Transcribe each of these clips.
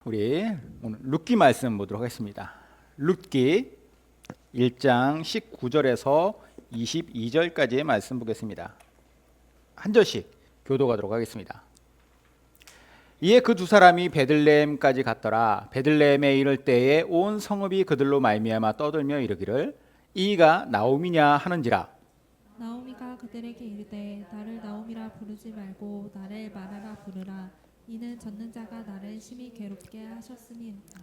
우리 오늘 룻기 말씀 보도록 하겠습니다. 룻기 1장 19절에서 22절까지의 말씀 보겠습니다. 한 절씩 교도하도록 하겠습니다. 이에 그 두 사람이 베들레헴까지 갔더라. 베들레헴에 이를 때에 온 성읍이 그들로 말미암아 떠들며 이르기를 이가 나오미냐 하는지라. 나오미가 그들에게 이르되 나를 나오미라 부르지 말고 나를 마라라 부르라. 이는 젖는 자가 나를 심히 괴롭게 하셨음이니라.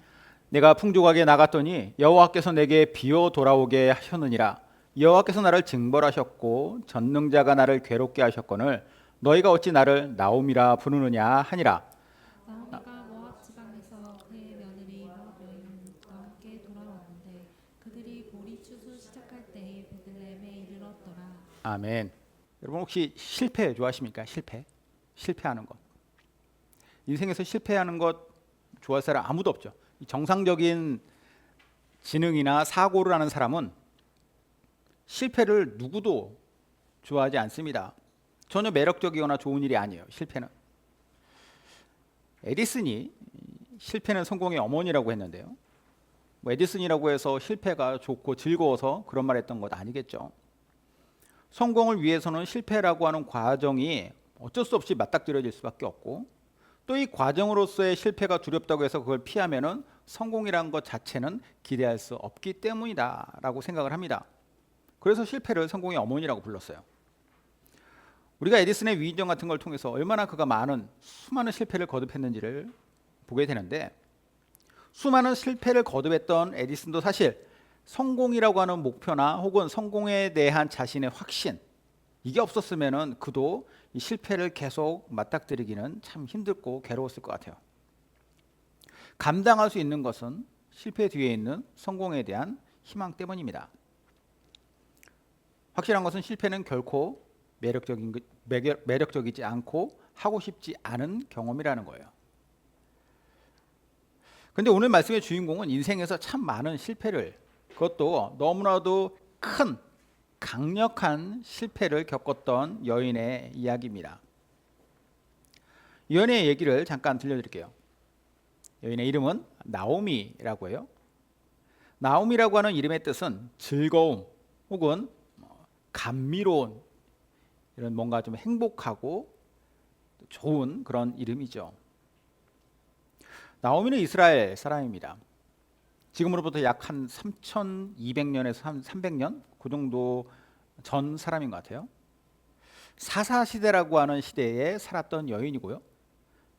내가 풍족하게 나갔더니 여호와께서 내게 비어 돌아오게 하셨느니라. 여호와께서 나를 징벌하셨고 전능자가 나를 괴롭게 하셨거늘 너희가 어찌 나를 나오미라 부르느냐 하니라. 나오미가 모압 지방에서 그의 며느리 모압 여인과 함께 돌아왔는데 그들이 보리 추수 시작할 때에 베들레헴에 이르렀더라. 아멘. 여러분 혹시 실패 좋아하십니까? 실패하는 것. 인생에서 실패하는 것 좋아할 사람 아무도 없죠. 정상적인 지능이나 사고를 하는 사람은 실패를 누구도 좋아하지 않습니다. 전혀 매력적이거나 좋은 일이 아니에요. 실패는. 에디슨이 실패는 성공의 어머니라고 했는데요. 에디슨이라고 해서 실패가 좋고 즐거워서 그런 말 했던 것 아니겠죠. 성공을 위해서는 실패라고 하는 과정이 어쩔 수 없이 맞닥뜨려질 수밖에 없고 또 이 과정으로서의 실패가 두렵다고 해서 그걸 피하면은 성공이라는 것 자체는 기대할 수 없기 때문이다라고 생각을 합니다. 그래서 실패를 성공의 어머니라고 불렀어요. 우리가 에디슨의 위인전 같은 걸 통해서 얼마나 그가 수많은 실패를 거듭했는지를 보게 되는데 수많은 실패를 거듭했던 에디슨도 사실 성공이라고 하는 목표나 혹은 성공에 대한 자신의 확신 이게 없었으면은 그도 이 실패를 계속 맞닥뜨리기는 참 힘들고 괴로웠을 것 같아요. 감당할 수 있는 것은 실패 뒤에 있는 성공에 대한 희망 때문입니다. 확실한 것은 실패는 결코 매력적이지 않고 하고 싶지 않은 경험이라는 거예요. 근데 오늘 말씀의 주인공은 인생에서 참 많은 실패를 그것도 너무나도 큰 강력한 실패를 겪었던 여인의 이야기입니다. 이 여인의 얘기를 잠깐 들려드릴게요. 여인의 이름은 나오미라고 해요. 나오미라고 하는 이름의 뜻은 즐거움 혹은 감미로운 이런 뭔가 좀 행복하고 좋은 그런 이름이죠. 나오미는 이스라엘 사람입니다. 지금으로부터 약 한 3200년에서 한 300년 그 정도 전 사람인 것 같아요. 사사시대라고 하는 시대에 살았던 여인이고요.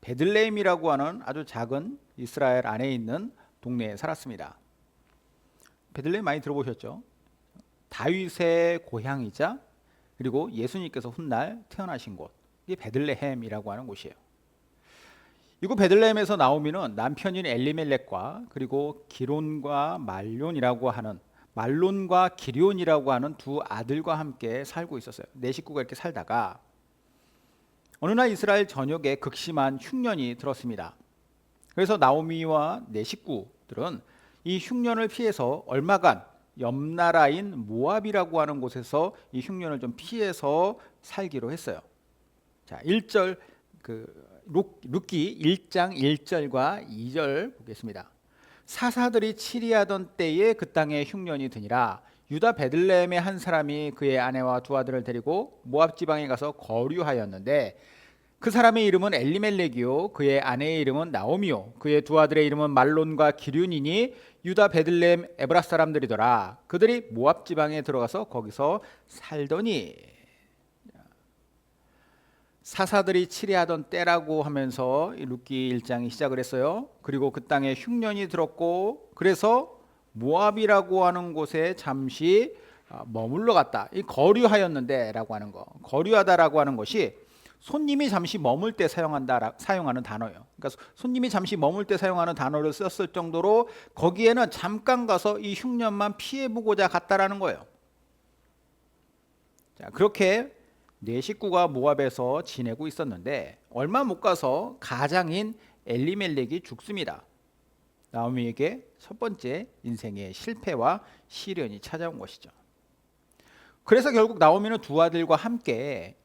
베들레헴이라고 하는 아주 작은 이스라엘 안에 있는 동네에 살았습니다. 베들레헴 많이 들어보셨죠? 다윗의 고향이자 그리고 예수님께서 훗날 태어나신 곳 이게 베들레헴이라고 하는 곳이에요. 이곳 베들레헴에서 나오미는 남편인 엘리멜렉과 그리고 기론과 말론과 기럨이라고 하는 두 아들과 함께 살고 있었어요. 네 식구가 이렇게 살다가 어느 날 이스라엘 전역에 극심한 흉년이 들었습니다. 그래서 나오미와 네 식구들은 이 흉년을 피해서 얼마간 옆 나라인 모압이라고 하는 곳에서 이 흉년을 좀 피해서 살기로 했어요. 자, 1절 룻기 1장 1절과 2절 보겠습니다. 사사들이 치리하던 때에 그 땅에 흉년이 드니라. 유다 베들레헴의 한 사람이 그의 아내와 두 아들을 데리고 모압 지방에 가서 거류하였는데 그 사람의 이름은 엘리멜렉이요 그의 아내의 이름은 나오미요 그의 두 아들의 이름은 말론과 기럨이니 유다 베들레헴 에브라 사람들이더라. 그들이 모압 지방에 들어가서 거기서 살더니 사사들이 치리하던 때라고 하면서 룻기 1장이 시작을 했어요. 그리고 그 땅에 흉년이 들었고 그래서 모압이라고 하는 곳에 잠시 머물러 갔다. 이 거류하였는데 라고 하는 거. 거류하다라고 하는 것이 손님이 잠시 머물 때 사용하는 단어예요. 그러니까 손님이 잠시 머물 때 사용하는 단어를 썼을 정도로 거기에는 잠깐 가서 이 흉년만 피해보고자 갔다라는 거예요. 자, 그렇게 네 식구가 모압에서 지내고 있었는데 얼마 못 가서 가장인 엘리멜렉이 죽습니다. 나오미에게 첫 번째 인생의 실패와 시련이 찾아온 것이죠. 그래서 결국 나오미는 두 아들과 함께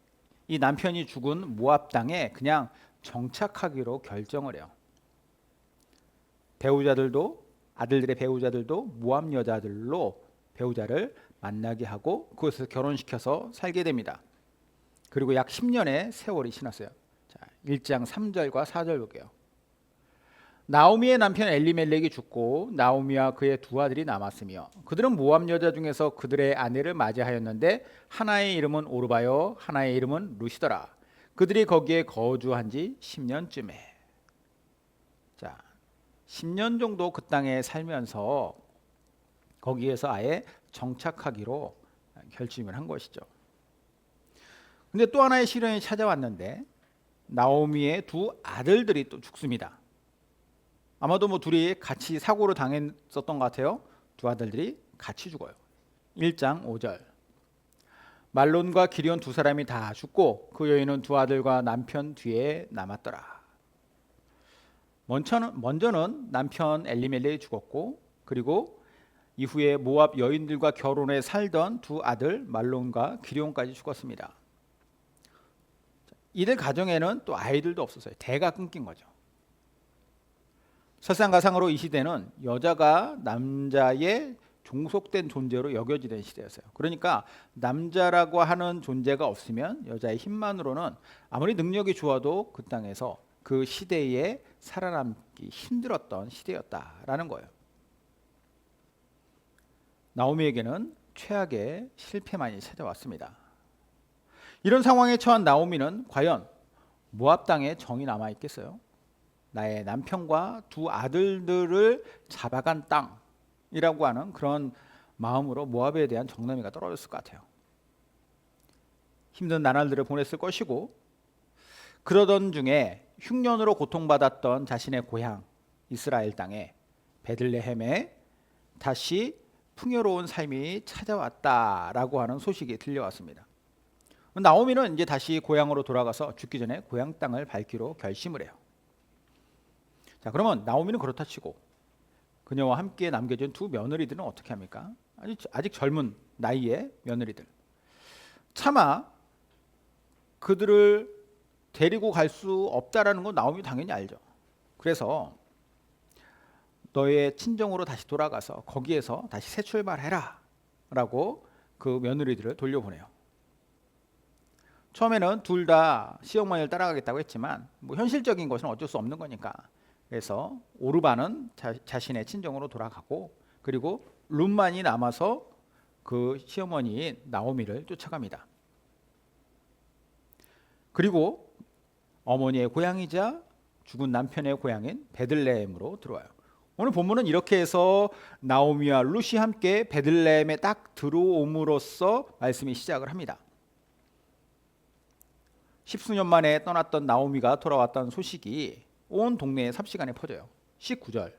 이 남편이 죽은 모압 땅에 그냥 정착하기로 결정을 해요. 배우자들도 아들들의 배우자들도 모압 여자들로 배우자를 만나게 하고 그곳에서 결혼시켜서 살게 됩니다. 그리고 약 10년의 세월이 지났어요. 자, 1장 3절과 4절 볼게요. 나오미의 남편 엘리멜렉이 죽고 나오미와 그의 두 아들이 남았으며 그들은 모압 여자 중에서 그들의 아내를 맞이하였는데 하나의 이름은 오르바요 하나의 이름은 루시더라. 그들이 거기에 거주한 지 10년쯤에. 자, 10년 정도 그 땅에 살면서 거기에서 아예 정착하기로 결심을 한 것이죠. 근데 또 하나의 시련이 찾아왔는데 나오미의 두 아들들이 또 죽습니다. 아마도 뭐 둘이 같이 사고를 당했었던 것 같아요. 두 아들들이 같이 죽어요. 1장 5절. 말론과 기리온 두 사람이 다 죽고 그 여인은 두 아들과 남편 뒤에 남았더라. 먼저는 남편 엘리멜렉이 죽었고 그리고 이후에 모압 여인들과 결혼해 살던 두 아들 말론과 기리온까지 죽었습니다. 이들 가정에는 또 아이들도 없었어요. 대가 끊긴 거죠. 설상가상으로 이 시대는 여자가 남자의 종속된 존재로 여겨지는 시대였어요. 그러니까 남자라고 하는 존재가 없으면 여자의 힘만으로는 아무리 능력이 좋아도 그 땅에서 그 시대에 살아남기 힘들었던 시대였다라는 거예요. 나오미에게는 최악의 실패만이 찾아왔습니다. 이런 상황에 처한 나오미는 과연 모압 땅에 정이 남아 있겠어요? 나의 남편과 두 아들들을 잡아간 땅이라고 하는 그런 마음으로 모압에 대한 정남이가 떨어졌을 것 같아요. 힘든 나날들을 보냈을 것이고 그러던 중에 흉년으로 고통받았던 자신의 고향 이스라엘 땅에 베들레헴에 다시 풍요로운 삶이 찾아왔다라고 하는 소식이 들려왔습니다. 나오미는 이제 다시 고향으로 돌아가서 죽기 전에 고향 땅을 밟기로 결심을 해요. 자, 그러면 나오미는 그렇다 치고 그녀와 함께 남겨진 두 며느리들은 어떻게 합니까? 아직 젊은 나이의 며느리들. 차마 그들을 데리고 갈 수 없다라는 건 나오미 당연히 알죠. 그래서 너의 친정으로 다시 돌아가서 거기에서 다시 새 출발해라 라고 그 며느리들을 돌려보내요. 처음에는 둘 다 시어머니를 따라가겠다고 했지만 뭐 현실적인 것은 어쩔 수 없는 거니까 그래서 오르바는 자신의 친정으로 돌아가고 그리고 룻만이 남아서 그 시어머니인 나오미를 쫓아갑니다. 그리고 어머니의 고향이자 죽은 남편의 고향인 베들레헴으로 들어와요. 오늘 본문은 이렇게 해서 나오미와 룻이 함께 베들레헴에 딱 들어옴으로써 말씀이 시작을 합니다. 10수년 만에 떠났던 나오미가 돌아왔다는 소식이 온 동네에 삽시간에 퍼져요. 19절.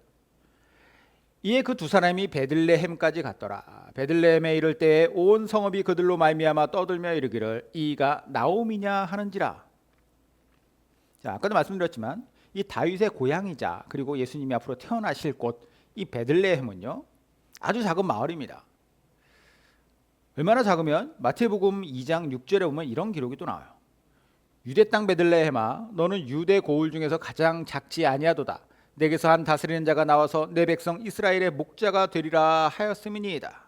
이에 그 두 사람이 베들레헴까지 갔더라. 베들레헴에 이를 때에 온 성읍이 그들로 말미암아 떠들며 이르기를 이가 나오미냐 하는지라. 자, 아까도 말씀드렸지만 이 다윗의 고향이자 그리고 예수님이 앞으로 태어나실 곳 이 베들레헴은요 아주 작은 마을입니다. 얼마나 작으면 마태복음 2장 6절에 보면 이런 기록이 또 나와요. 유대 땅 베들레헴아 너는 유대 고을 중에서 가장 작지 아니하도다. 내게서 한 다스리는 자가 나와서 내 백성 이스라엘의 목자가 되리라 하였음이니이다.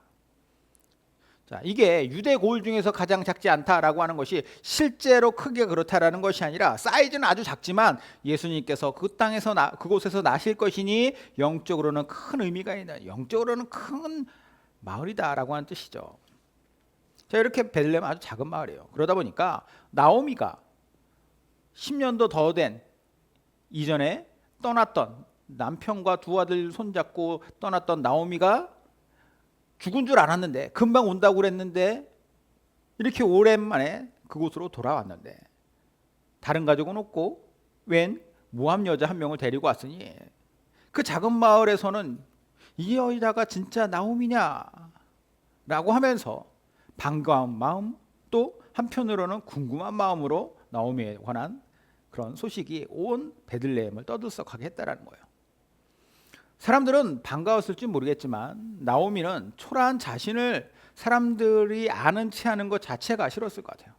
자, 이게 유대 고을 중에서 가장 작지 않다라고 하는 것이 실제로 크기가 그렇다라는 것이 아니라 사이즈는 아주 작지만 예수님께서 그 땅에서 그곳에서 나실 것이니 영적으로는 큰 의미가 있는 영적으로는 큰 마을이다라고 하는 뜻이죠. 자, 이렇게 베들레헴 아주 작은 마을이에요. 그러다 보니까 나오미가 10년도 더 된 이전에 떠났던 남편과 두 아들 손잡고 떠났던 나오미가 죽은 줄 알았는데 금방 온다고 그랬는데 이렇게 오랜만에 그곳으로 돌아왔는데 다른 가족은 없고 웬 모압 여자 한 명을 데리고 왔으니 그 작은 마을에서는 이 여자가 진짜 나오미냐 라고 하면서 반가운 마음 또 한편으로는 궁금한 마음으로 나오미에 관한 그런 소식이 온 베들레헴을 떠들썩하게 했다라는 거예요. 사람들은 반가웠을지 모르겠지만 나오미는 초라한 자신을 사람들이 아는 체 하는 것 자체가 싫었을 것 같아요.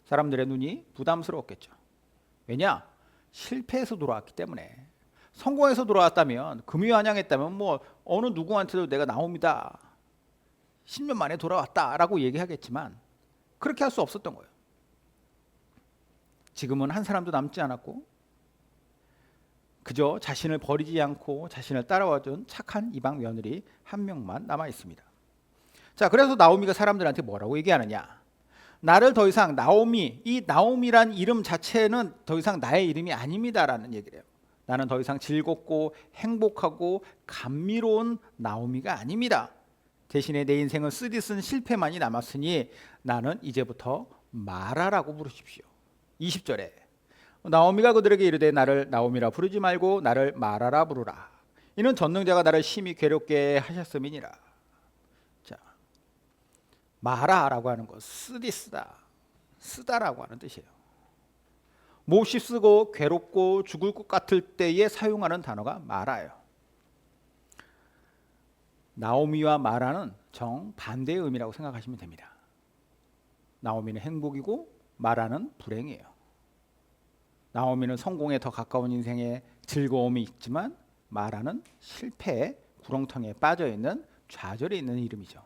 사람들의 눈이 부담스러웠겠죠. 왜냐? 실패해서 돌아왔기 때문에 성공해서 돌아왔다면, 금유한양했다면 뭐 어느 누구한테도 내가 나옵니다, 10년 만에 돌아왔다라고 얘기하겠지만 그렇게 할 수 없었던 거예요. 지금은 한 사람도 남지 않았고 그저 자신을 버리지 않고 자신을 따라와준 착한 이방 며느리 한 명만 남아 있습니다. 자, 그래서 나오미가 사람들한테 뭐라고 얘기하느냐? 나를 더 이상 나오미, 이 나오미란 이름 자체는 더 이상 나의 이름이 아닙니다라는 얘기를 해요. 나는 더 이상 즐겁고 행복하고 감미로운 나오미가 아닙니다. 대신에 내 인생은 쓰디쓴 실패만이 남았으니 나는 이제부터 마라라고 부르십시오. 20절에 나오미가 그들에게 이르되 나를 나오미라 부르지 말고 나를 마라라 부르라. 이는 전능자가 나를 심히 괴롭게 하셨음이니라. 자, 마라라고 하는 것, 쓰다라고 하는 뜻이에요. 몹시 쓰고 괴롭고 죽을 것 같을 때에 사용하는 단어가 마라예요. 나오미와 마라는 정반대의 의미라고 생각하시면 됩니다. 나오미는 행복이고 마라는 불행이에요. 나오미는 성공에 더 가까운 인생에 즐거움이 있지만 마라는 실패의 구렁텅이에 빠져있는 좌절에 있는 이름이죠.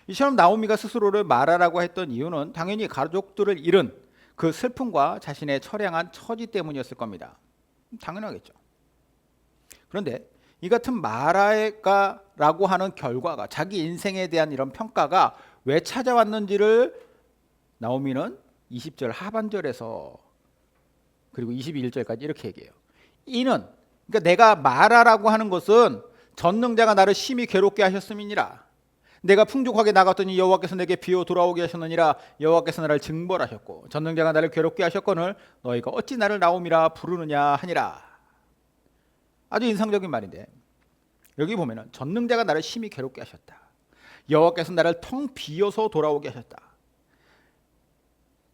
이처럼 나오미가 스스로를 마라라고 했던 이유는 당연히 가족들을 잃은 그 슬픔과 자신의 처량한 처지 때문이었을 겁니다. 당연하겠죠. 그런데 이 같은 마라라고 하는 결과가, 자기 인생에 대한 이런 평가가 왜 찾아왔는지를 나오미는 20절 하반절에서 그리고 21절까지 이렇게 얘기해요. 이는, 그러니까 내가 마라라고 하는 것은 전능자가 나를 심히 괴롭게 하셨음이니라. 내가 풍족하게 나갔더니 여호와께서 내게 비어 돌아오게 하셨느니라. 여호와께서 나를 징벌하셨고 전능자가 나를 괴롭게 하셨거늘 너희가 어찌 나를 나오미라 부르느냐 하니라. 아주 인상적인 말인데, 여기 보면은 전능자가 나를 심히 괴롭게 하셨다, 여호와께서 나를 텅 비어서 돌아오게 하셨다,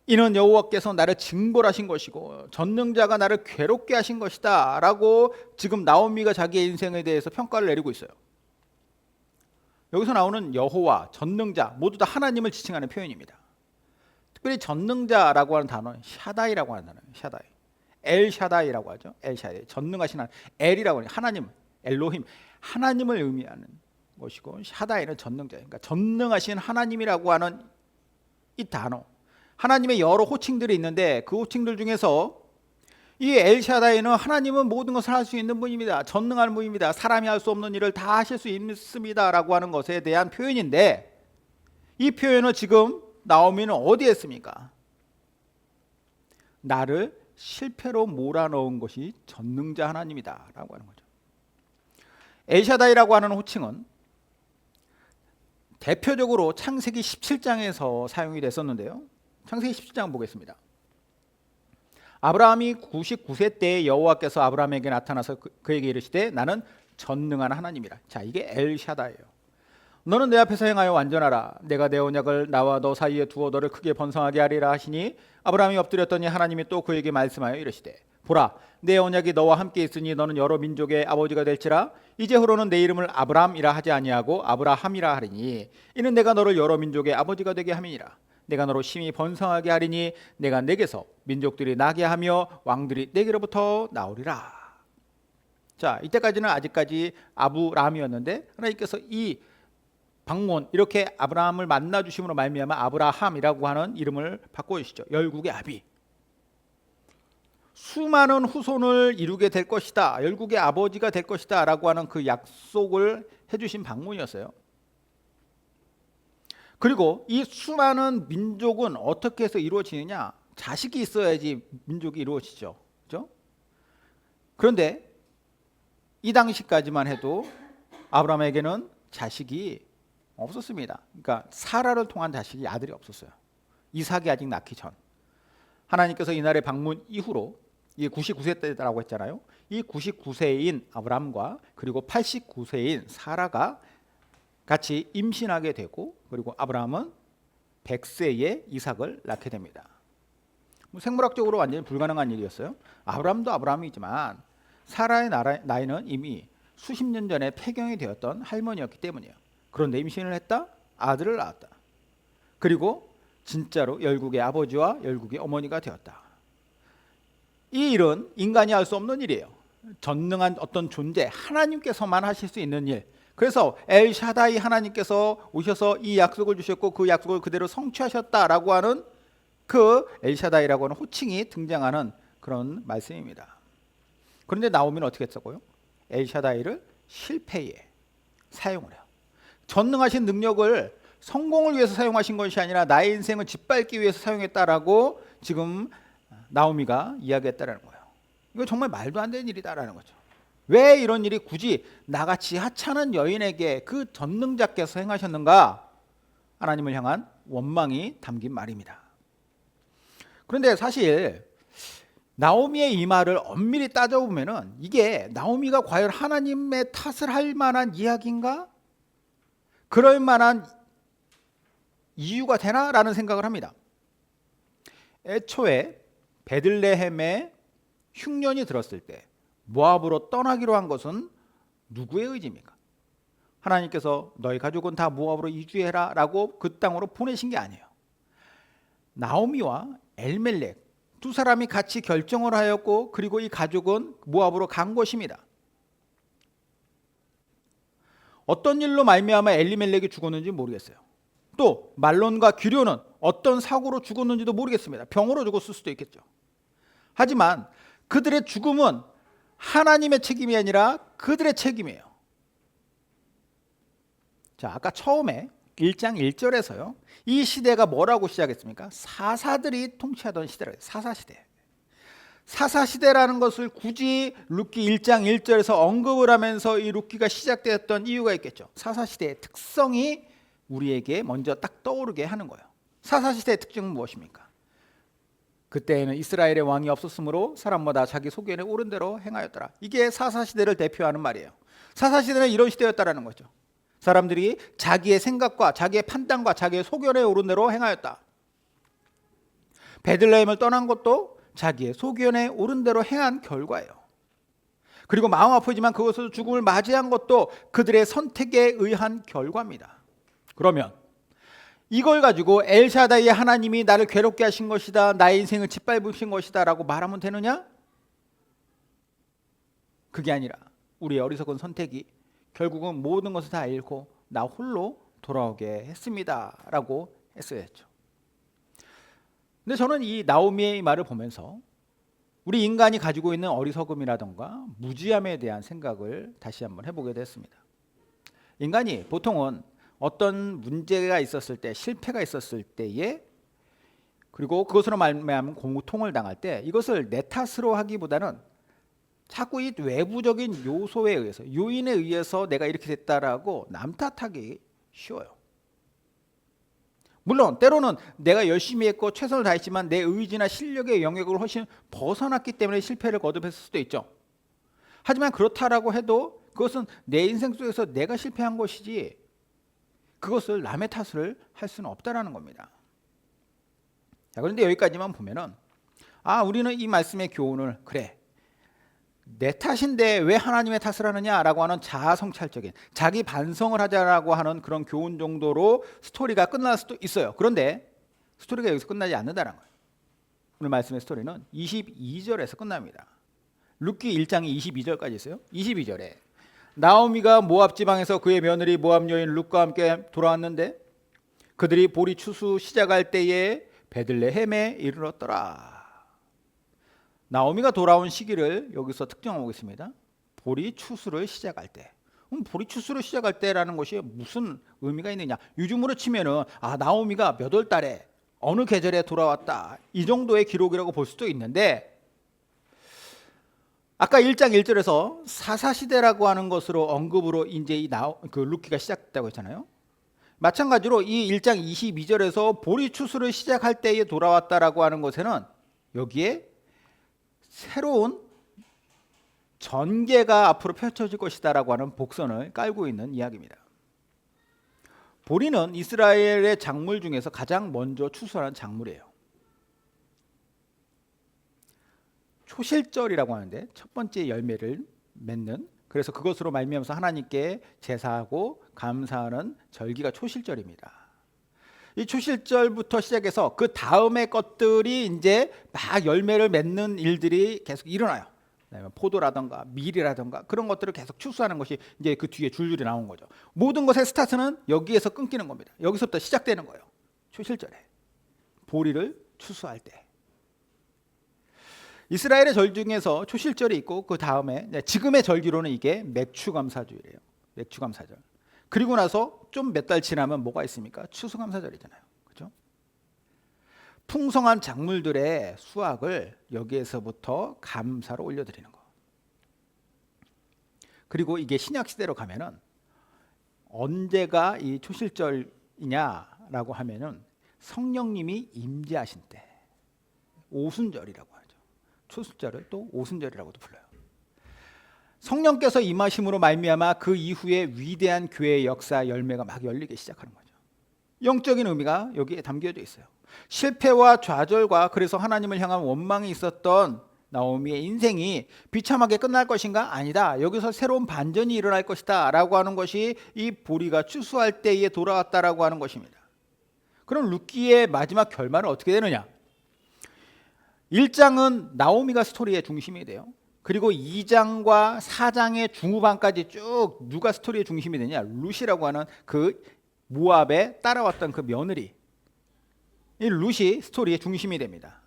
이는 여호와께서 나를 징벌하신 것이고 전능자가 나를 괴롭게 하신 것이다 라고 지금 나오미가 자기의 인생에 대해서 평가를 내리고 있어요. 여기서 나오는 여호와, 전능자 모두 다 하나님을 지칭하는 표현입니다. 특별히 전능자라고 하는 단어는 샤다이라고 하는 단어예요. 샤다이, 엘샤다이라고 하죠. 엘샤다이, 전능하신 하나님. 엘이라고 하는 하나님, 엘로힘, 하나님을 의미하는 것이고, 샤다이는 전능자, 그러니까 전능하신 하나님이라고 하는 이 단어. 하나님의 여러 호칭들이 있는데 그 호칭들 중에서 이 엘샤다이는 하나님은 모든 것을 할 수 있는 분입니다, 전능한 분입니다, 사람이 할 수 없는 일을 다 하실 수 있습니다 라고 하는 것에 대한 표현인데, 이 표현을 지금 나오미는 어디에 했습니까? 나를 실패로 몰아넣은 것이 전능자 하나님이다 라고 하는 거죠. 엘샤다이라고 하는 호칭은 대표적으로 창세기 17장에서 사용이 됐었는데요. 창세기 17장 보겠습니다. 아브라함이 99세 때에 여호와께서 아브라함에게 나타나서 그에게 이르시되 나는 전능한 하나님이라. 자, 이게 엘샤다예요. 너는 내 앞에서 행하여 완전하라. 내가 내 언약을 나와 너 사이에 두어 너를 크게 번성하게 하리라 하시니, 아브라함이 엎드렸더니 하나님이 또 그에게 말씀하여 이르시되 보라, 내 언약이 너와 함께 있으니 너는 여러 민족의 아버지가 될지라. 이제후로는 내 이름을 아브람이라 하지 아니하고 아브라함이라 하리니 이는 내가 너를 여러 민족의 아버지가 되게 함이니라. 내가 너로 심히 번성하게 하리니 내가 내게서 민족들이 나게 하며 왕들이 내게로부터 나오리라. 자, 이때까지는 아직까지 아브람이었는데 하나님께서 이 방문, 이렇게 아브라함을 만나 주심으로 말미암아 아브라함이라고 하는 이름을 바꿔주시죠. 열국의 아비, 수많은 후손을 이루게 될 것이다, 열국의 아버지가 될 것이다 라고 하는 그 약속을 해주신 방문이었어요. 그리고 이 수많은 민족은 어떻게 해서 이루어지느냐? 자식이 있어야지 민족이 이루어지죠. 그렇죠? 그런데 이 당시까지만 해도 아브라함에게는 자식이 없었습니다. 그러니까 사라를 통한 자식이, 아들이 없었어요. 이삭이 아직 낳기 전. 하나님께서 이날의 방문 이후로, 이게 99세 때라고 했잖아요. 이 99세인 아브라함과 그리고 89세인 사라가 같이 임신하게 되고, 그리고 아브라함은 100세에 이삭을 낳게 됩니다. 생물학적으로 완전히 불가능한 일이었어요. 아브라함도 아브라함이지만 사라의 나이는 이미 수십 년 전에 폐경이 되었던 할머니였기 때문이에요. 그런데 임신을 했다, 아들을 낳았다. 그리고 진짜로 열국의 아버지와 열국의 어머니가 되었다. 이 일은 인간이 할 수 없는 일이에요. 전능한 어떤 존재, 하나님께서만 하실 수 있는 일. 그래서 엘샤다이 하나님께서 오셔서 이 약속을 주셨고 그 약속을 그대로 성취하셨다라고 하는 그 엘샤다이라고 하는 호칭이 등장하는 그런 말씀입니다. 그런데 나오미는 어떻게 했었고요? 엘샤다이를 실패에 사용을 해요. 전능하신 능력을 성공을 위해서 사용하신 것이 아니라 나의 인생을 짓밟기 위해서 사용했다라고 지금 나오미가 이야기했다라는 거예요. 이거 정말 말도 안 되는 일이다라는 거죠. 왜 이런 일이 굳이 나같이 하찮은 여인에게 그 전능자께서 행하셨는가? 하나님을 향한 원망이 담긴 말입니다. 그런데 사실 나오미의 이 말을 엄밀히 따져보면은 이게 나오미가 과연 하나님의 탓을 할 만한 이야기인가? 그럴 만한 이유가 되나라는 생각을 합니다. 애초에 베들레헴에 흉년이 들었을 때 모압으로 떠나기로 한 것은 누구의 의지입니까? 하나님께서 너희 가족은 다 모압으로 이주해라 라고 그 땅으로 보내신 게 아니에요. 나오미와 엘멜렉 두 사람이 같이 결정을 하였고 그리고 이 가족은 모압으로 간 것입니다. 어떤 일로 말미암아 엘리멜렉이 죽었는지 모르겠어요. 또 말론과 기료는 어떤 사고로 죽었는지도 모르겠습니다. 병으로 죽었을 수도 있겠죠. 하지만 그들의 죽음은 하나님의 책임이 아니라 그들의 책임이에요. 자, 아까 처음에 1장 1절에서요. 이 시대가 뭐라고 시작했습니까? 사사들이 통치하던 시대라고 해요. 사사시대. 사사시대라는 것을 굳이 룻기 1장 1절에서 언급을 하면서 이 룻기가 시작되었던 이유가 있겠죠. 사사시대의 특성이 우리에게 먼저 딱 떠오르게 하는 거예요. 사사시대의 특징은 무엇입니까? 그때에는 이스라엘의 왕이 없었으므로 사람마다 자기 소견에 옳은 대로 행하였더라. 이게 사사시대를 대표하는 말이에요. 사사시대는 이런 시대였다라는 거죠. 사람들이 자기의 생각과 자기의 판단과 자기의 소견에 옳은 대로 행하였다. 베들레헴을 떠난 것도 자기의 소견에 옳은 대로 행한 결과예요. 그리고 마음 아프지만 그것으로 죽음을 맞이한 것도 그들의 선택에 의한 결과입니다. 그러면 이걸 가지고 엘샤다이의 하나님이 나를 괴롭게 하신 것이다, 나의 인생을 짓밟으신 것이다 라고 말하면 되느냐? 그게 아니라 우리의 어리석은 선택이 결국은 모든 것을 다 잃고 나 홀로 돌아오게 했습니다 라고 했어야죠. 근데 저는 이 나오미의 말을 보면서 우리 인간이 가지고 있는 어리석음이라던가 무지함에 대한 생각을 다시 한번 해보게 됐습니다. 인간이 보통은 어떤 문제가 있었을 때, 실패가 있었을 때에 그리고 그것으로 말미암은 고통을 당할 때 이것을 내 탓으로 하기보다는 자꾸 이 외부적인 요소에 의해서, 요인에 의해서 내가 이렇게 됐다라고 남 탓하기 쉬워요. 물론 때로는 내가 열심히 했고 최선을 다했지만 내 의지나 실력의 영역을 훨씬 벗어났기 때문에 실패를 거듭했을 수도 있죠. 하지만 그렇다라고 해도 그것은 내 인생 속에서 내가 실패한 것이지 그것을 남의 탓을 할 수는 없다라는 겁니다. 자, 그런데 여기까지만 보면은 우리는 이 말씀의 교훈을 그래 내 탓인데 왜 하나님의 탓을 하느냐라고 하는 자아성찰적인 자기 반성을 하자라고 하는 그런 교훈 정도로 스토리가 끝날 수도 있어요. 그런데 스토리가 여기서 끝나지 않는다는 거예요. 오늘 말씀의 스토리는 22절에서 끝납니다. 룻기 1장이 22절까지 있어요. 22절에 나오미가 모압 지방에서 그의 며느리 모압 여인 룻과 함께 돌아왔는데 그들이 보리 추수 시작할 때에 베들레헴에 이르렀더라. 나오미가 돌아온 시기를 여기서 특정하고 있습니다. 보리 추수를 시작할 때. 보리 추수를 시작할 때라는 것이 무슨 의미가 있느냐? 요즘으로 치면은 나오미가 몇 월 달에 어느 계절에 돌아왔다. 이 정도의 기록이라고 볼 수도 있는데 아까 1장 1절에서 사사시대라고 하는 것으로 언급으로 이제 그 룻기가 시작됐다고 했잖아요. 마찬가지로 이 1장 22절에서 보리 추수를 시작할 때에 돌아왔다라고 하는 것에는 여기에 새로운 전개가 앞으로 펼쳐질 것이다라고 하는 복선을 깔고 있는 이야기입니다. 보리는 이스라엘의 작물 중에서 가장 먼저 추수하는 작물이에요. 초실절이라고 하는데 첫 번째 열매를 맺는, 그래서 그것으로 말미암아서 하나님께 제사하고 감사하는 절기가 초실절입니다. 이 초실절부터 시작해서 그 다음의 것들이 이제 막 열매를 맺는 일들이 계속 일어나요. 그다음에 포도라든가 밀이라든가 그런 것들을 계속 추수하는 것이 이제 그 뒤에 줄줄이 나온 거죠. 모든 것의 스타트는 여기에서 끊기는 겁니다. 여기서부터 시작되는 거예요. 초실절에 보리를 추수할 때. 이스라엘의 절 중에서 초실절이 있고 그 다음에 지금의 절기로는 이게 맥추감사주일이에요. 맥추감사절. 그리고 나서 좀 몇 달 지나면 뭐가 있습니까? 추수감사절이잖아요. 그렇죠? 풍성한 작물들의 수확을 여기에서부터 감사로 올려드리는 거. 그리고 이게 신약 시대로 가면은 언제가 이 초실절이냐라고 하면은 성령님이 임재하신 때, 오순절이라고 하죠. 초실절을 또 오순절이라고도 불러요. 성령께서 임하심으로 말미암아 그 이후에 위대한 교회의 역사 열매가 막 열리기 시작하는 거죠. 영적인 의미가 여기에 담겨져 있어요. 실패와 좌절과 그래서 하나님을 향한 원망이 있었던 나오미의 인생이 비참하게 끝날 것인가? 아니다. 여기서 새로운 반전이 일어날 것이다 라고 하는 것이 이 보리가 추수할 때에 돌아왔다라고 하는 것입니다. 그럼 룻기의 마지막 결말은 어떻게 되느냐? 1장은 나오미가 스토리의 중심이 돼요. 그리고 2장과 4장의 중후반까지 쭉 누가 스토리의 중심이 되냐? 룻이라고 하는 그 모압에 따라왔던 그 며느리, 이 룻이 스토리의 중심이 됩니다.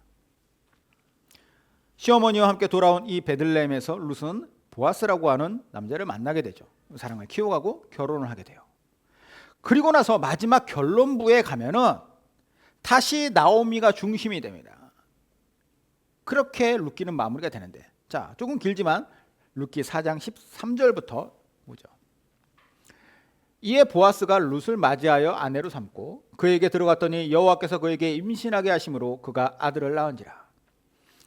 시어머니와 함께 돌아온 이 베들레헴에서 룻은 보아스라고 하는 남자를 만나게 되죠. 사랑을 키워가고 결혼을 하게 돼요. 그리고 나서 마지막 결론부에 가면은 다시 나오미가 중심이 됩니다. 그렇게 룻기는 마무리가 되는데, 자, 조금 길지만 룻기 4장 13절부터 보죠. 이에 보아스가 룻을 맞이하여 아내로 삼고 그에게 들어갔더니 여호와께서 그에게 임신하게 하심으로 그가 아들을 낳은지라.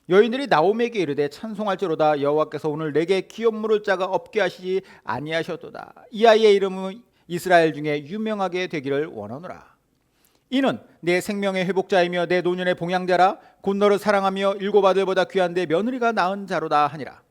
여인들이 나오미에게 이르되 찬송할지로다. 여호와께서 오늘 내게 기업 물을 자가 없게 하시지 아니하셨도다. 이 아이의 이름은 이스라엘 중에 유명하게 되기를 원하노라. 이는 내 생명의 회복자이며 내 노년의 봉양자라. 곧 너를 사랑하며 일곱 아들보다 귀한 내 며느리가 낳은 자로다 하니라.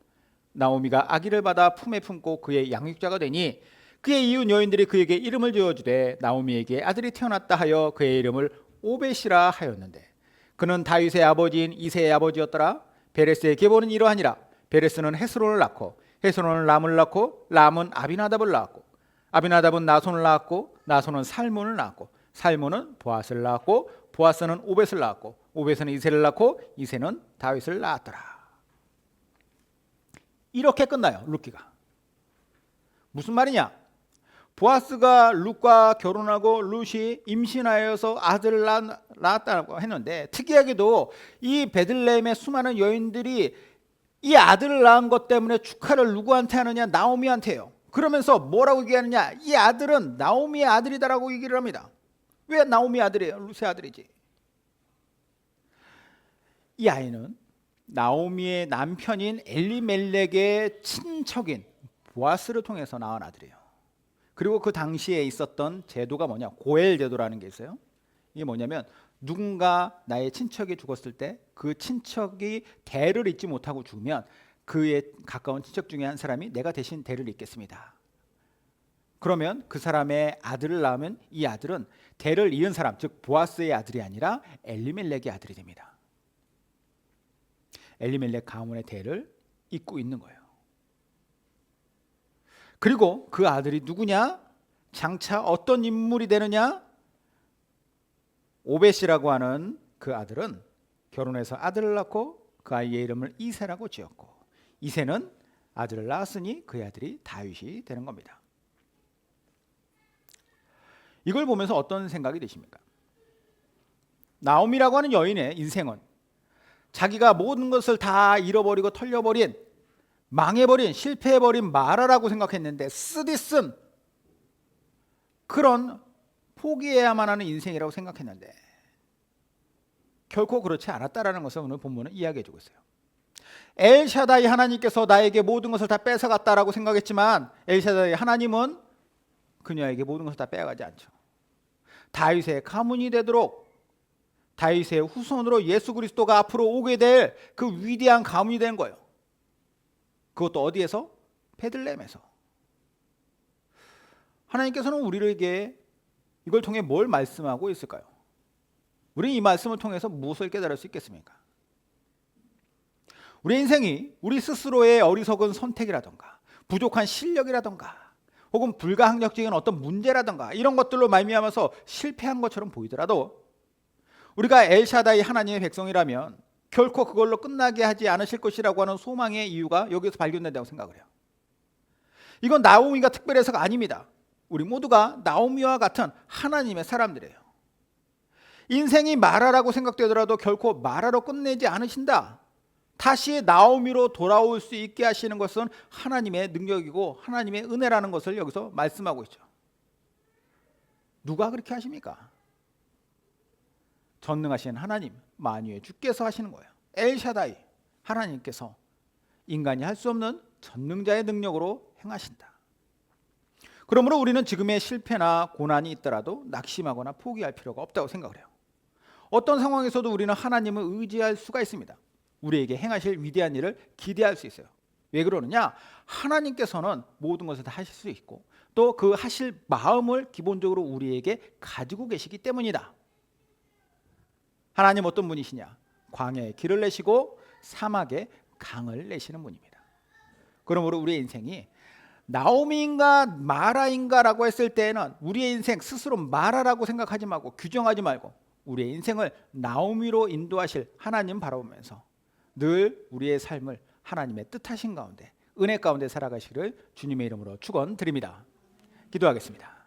나오미가 아기를 받아 품에 품고 그의 양육자가 되니 그의 이웃 여인들이 그에게 이름을 지어주되 나오미에게 아들이 태어났다 하여 그의 이름을 오벳이라 하였는데 그는 다윗의 아버지인 이새의 아버지였더라. 베레스의 계보는 이러하니라. 베레스는 헤스론을 낳고 헤스론은 람을 낳고 람은 아비나답을 낳았고 아비나답은 나손을 낳았고 나손은 살몬을 낳았고 살몬은 보아스를 낳았고 보아스는 오벳을 낳았고 오벳은 이새를 낳고 이새는 다윗을 낳았더라. 이렇게 끝나요. 룻기가. 무슨 말이냐? 보아스가 룻과 결혼하고 룻이 임신하여서 아들을 낳았다고 했는데, 특이하게도 이 베들레헴의 수많은 여인들이 이 아들을 낳은 것 때문에 축하를 누구한테 하느냐? 나오미한테요. 그러면서 뭐라고 얘기하느냐? 이 아들은 나오미의 아들이다라고 얘기를 합니다. 왜 나오미 아들이에요? 룻의 아들이지. 이 아이는 나오미의 남편인 엘리멜렉의 친척인 보아스를 통해서 낳은 아들이에요. 그리고 그 당시에 있었던 제도가 뭐냐? 고엘 제도라는 게 있어요. 이게 뭐냐면 누군가 나의 친척이 죽었을 때 그 친척이 대를 잇지 못하고 죽으면 그의 가까운 친척 중에 한 사람이 내가 대신 대를 잇겠습니다. 그러면 그 사람의 아들을 낳으면 이 아들은 대를 이은 사람, 즉 보아스의 아들이 아니라 엘리멜렉의 아들이 됩니다. 엘리멜렉 가문의 대를 잇고 있는 거예요. 그리고 그 아들이 누구냐? 장차 어떤 인물이 되느냐? 오벳이라고 하는 그 아들은 결혼해서 아들을 낳고 그 아이의 이름을 이새라고 지었고 이새는 아들을 낳았으니 그의 아들이 다윗이 되는 겁니다. 이걸 보면서 어떤 생각이 드십니까? 나오미라고 하는 여인의 인생은 자기가 모든 것을 다 잃어버리고 털려버린, 망해버린, 실패해버린 마라라고 생각했는데 쓰디쓴 그런 포기해야만 하는 인생이라고 생각했는데 결코 그렇지 않았다라는 것을 오늘 본문은 이야기해주고 있어요. 엘샤다이 하나님께서 나에게 모든 것을 다 뺏어갔다라고 생각했지만 엘샤다이 하나님은 그녀에게 모든 것을 다 빼앗가지 않죠. 다윗의 가문이 되도록 다윗의 후손으로 예수 그리스도가 앞으로 오게 될 그 위대한 가문이 된 거예요. 그것도 어디에서? 베들레헴에서. 하나님께서는 우리에게 이걸 통해 뭘 말씀하고 있을까요? 우리는 이 말씀을 통해서 무엇을 깨달을 수 있겠습니까? 우리 인생이 우리 스스로의 어리석은 선택이라던가 부족한 실력이라던가 혹은 불가항력적인 어떤 문제라던가 이런 것들로 말미암아서 실패한 것처럼 보이더라도 우리가 엘샤다이 하나님의 백성이라면 결코 그걸로 끝나게 하지 않으실 것이라고 하는 소망의 이유가 여기서 발견된다고 생각을 해요. 이건 나오미가 특별해서가 아닙니다. 우리 모두가 나오미와 같은 하나님의 사람들이에요. 인생이 마라라고 생각되더라도 결코 마라로 끝내지 않으신다. 다시 나오미로 돌아올 수 있게 하시는 것은 하나님의 능력이고 하나님의 은혜라는 것을 여기서 말씀하고 있죠. 누가 그렇게 하십니까? 전능하신 하나님, 만유의 주께서 하시는 거예요. 엘샤다이, 하나님께서 인간이 할 수 없는 전능자의 능력으로 행하신다. 그러므로 우리는 지금의 실패나 고난이 있더라도 낙심하거나 포기할 필요가 없다고 생각을 해요. 어떤 상황에서도 우리는 하나님을 의지할 수가 있습니다. 우리에게 행하실 위대한 일을 기대할 수 있어요. 왜 그러느냐? 하나님께서는 모든 것을 다 하실 수 있고 또 그 하실 마음을 기본적으로 우리에게 가지고 계시기 때문이다. 하나님 어떤 분이시냐? 광야에 길을 내시고 사막에 강을 내시는 분입니다. 그러므로 우리의 인생이 나오미인가 마라인가라고 했을 때에는 우리의 인생 스스로 마라라고 생각하지 말고 규정하지 말고 우리의 인생을 나오미로 인도하실 하나님 바라보면서 늘 우리의 삶을 하나님의 뜻하신 가운데 은혜 가운데 살아가시기를 주님의 이름으로 축원드립니다. 기도하겠습니다.